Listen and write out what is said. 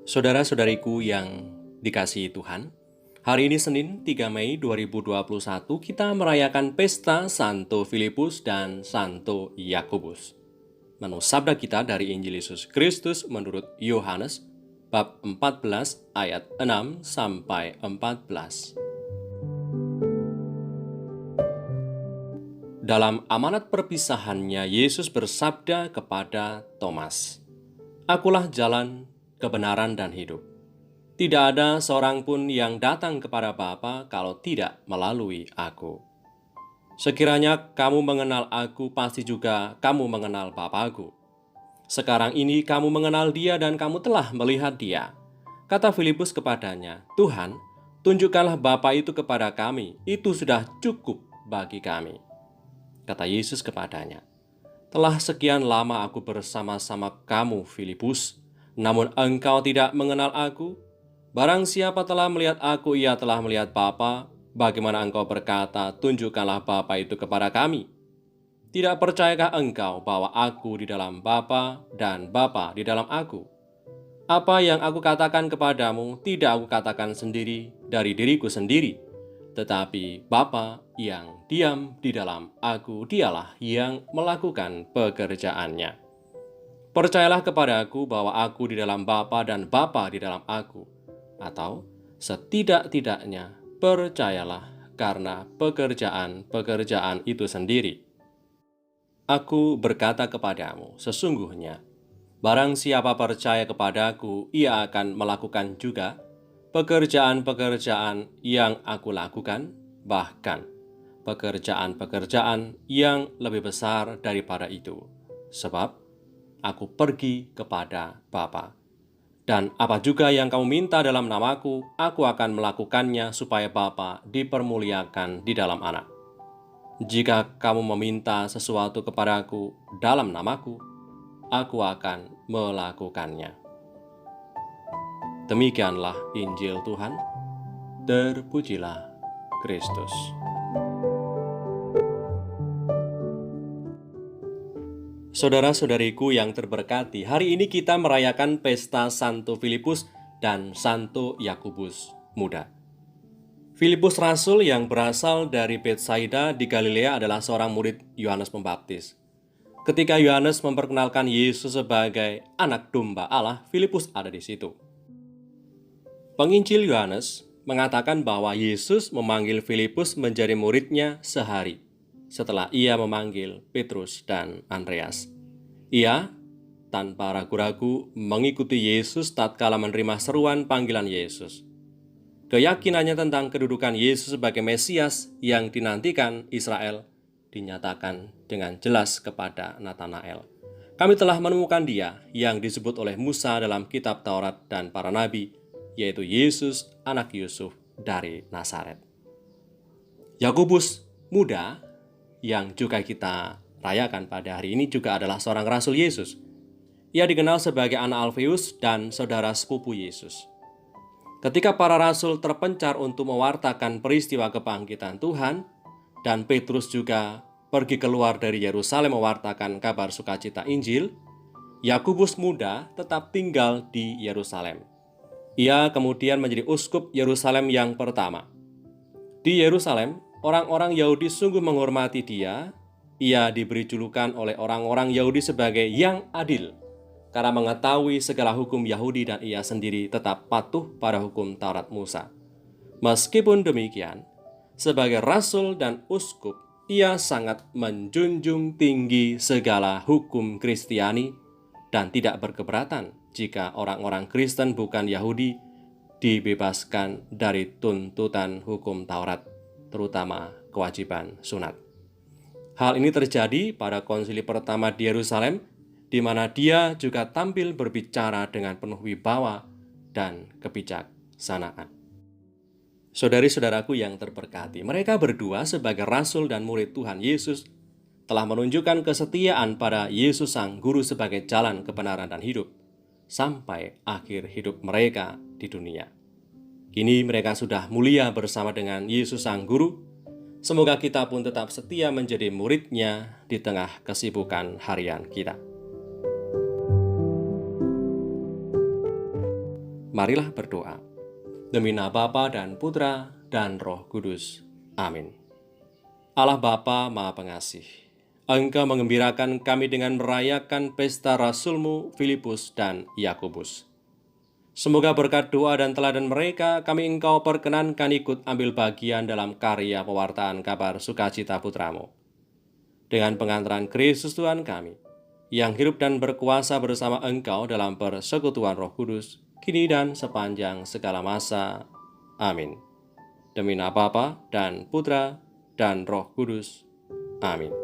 Saudara-saudariku yang dikasihi Tuhan, hari ini Senin 3 Mei 2021 kita merayakan pesta Santo Filipus dan Santo Yakobus. Menu sabda kita dari Injil Yesus Kristus menurut Yohanes bab 14 ayat 6 sampai 14. Dalam amanat perpisahannya, Yesus bersabda kepada Thomas, "Akulah jalan, kebenaran, dan hidup. Tidak ada seorang pun yang datang kepada Bapa kalau tidak melalui Aku. Sekiranya kamu mengenal Aku, pasti juga kamu mengenal Bapa-Ku. Sekarang ini kamu mengenal Dia dan kamu telah melihat Dia." Kata Filipus kepadanya, "Tuhan, tunjukkanlah Bapa itu kepada kami, itu sudah cukup bagi kami." Kata Yesus kepadanya, "Telah sekian lama Aku bersama-sama kamu, Filipus, namun engkau tidak mengenal Aku? Barang siapa telah melihat Aku, ia telah melihat Bapa. Bagaimana engkau berkata, 'Tunjukkanlah Bapa itu kepada kami'? Tidak percayakah engkau bahwa Aku di dalam Bapa dan Bapa di dalam Aku? Apa yang Aku katakan kepadamu, tidak Aku katakan sendiri dari diriku sendiri, tetapi Bapa yang diam di dalam Aku, Dialah yang melakukan pekerjaannya. Percayalah kepada Aku bahwa Aku di dalam Bapa dan Bapa di dalam Aku. Atau setidak-tidaknya percayalah karena pekerjaan-pekerjaan itu sendiri. Aku berkata kepadamu, sesungguhnya, barang siapa percaya kepada-Aku, ia akan melakukan juga pekerjaan-pekerjaan yang Aku lakukan, bahkan pekerjaan-pekerjaan yang lebih besar daripada itu. Sebab Aku pergi kepada Bapa. Dan apa juga yang kamu minta dalam namaku, Aku akan melakukannya supaya Bapa dipermuliakan di dalam Anak. Jika kamu meminta sesuatu kepadaku dalam namaku, Aku akan melakukannya." Demikianlah Injil Tuhan. Terpujilah Kristus. Saudara-saudariku yang terberkati, hari ini kita merayakan pesta Santo Filipus dan Santo Yakobus muda. Filipus Rasul yang berasal dari Betsaida di Galilea adalah seorang murid Yohanes Pembaptis. Ketika Yohanes memperkenalkan Yesus sebagai anak domba Allah, Filipus ada di situ. Penginjil Yohanes mengatakan bahwa Yesus memanggil Filipus menjadi muridnya sehari setelah ia memanggil Petrus dan Andreas. Ia tanpa ragu-ragu mengikuti Yesus tatkala menerima seruan panggilan Yesus. Keyakinannya tentang kedudukan Yesus sebagai Mesias yang dinantikan Israel dinyatakan dengan jelas kepada Natanael. "Kami telah menemukan Dia yang disebut oleh Musa dalam kitab Taurat dan para nabi, yaitu Yesus anak Yusuf dari Nazaret." Yakobus muda yang juga kita rayakan pada hari ini juga adalah seorang rasul Yesus. Ia dikenal sebagai anak Alfeus dan saudara sepupu Yesus. Ketika para rasul terpencar untuk mewartakan peristiwa kebangkitan Tuhan, dan Petrus juga pergi keluar dari Yerusalem mewartakan kabar sukacita Injil, Yakobus muda tetap tinggal di Yerusalem. Ia kemudian menjadi uskup Yerusalem yang pertama. Di Yerusalem, orang-orang Yahudi sungguh menghormati dia. Ia diberi julukan oleh orang-orang Yahudi sebagai yang adil, karena mengetahui segala hukum Yahudi dan ia sendiri tetap patuh pada hukum Taurat Musa. Meskipun demikian, sebagai rasul dan uskup, ia sangat menjunjung tinggi segala hukum Kristiani dan tidak berkeberatan jika orang-orang Kristen bukan Yahudi dibebaskan dari tuntutan hukum Taurat, terutama kewajiban sunat. Hal ini terjadi pada konsili pertama di Yerusalem, di mana dia juga tampil berbicara dengan penuh wibawa dan kebijaksanaan. Saudari-saudaraku yang terberkati, mereka berdua sebagai rasul dan murid Tuhan Yesus telah menunjukkan kesetiaan pada Yesus Sang Guru sebagai jalan kebenaran dan hidup sampai akhir hidup mereka di dunia. Kini mereka sudah mulia bersama dengan Yesus Sang Guru. Semoga kita pun tetap setia menjadi murid-Nya di tengah kesibukan harian kita. Marilah berdoa. Demi nama Bapa dan Putra dan Roh Kudus. Amin. Allah Bapa Maha Pengasih, Engkau mengembirakan kami dengan merayakan pesta Rasul-Mu Filipus dan Yakobus. Semoga berkat doa dan teladan mereka, kami Engkau perkenankan ikut ambil bagian dalam karya pewartaan kabar sukacita Putra-Mu. Dengan pengantaran Kristus Tuhan kami, yang hidup dan berkuasa bersama Engkau dalam persekutuan Roh Kudus, kini dan sepanjang segala masa. Amin. Demi nama Bapa dan Putra dan Roh Kudus. Amin.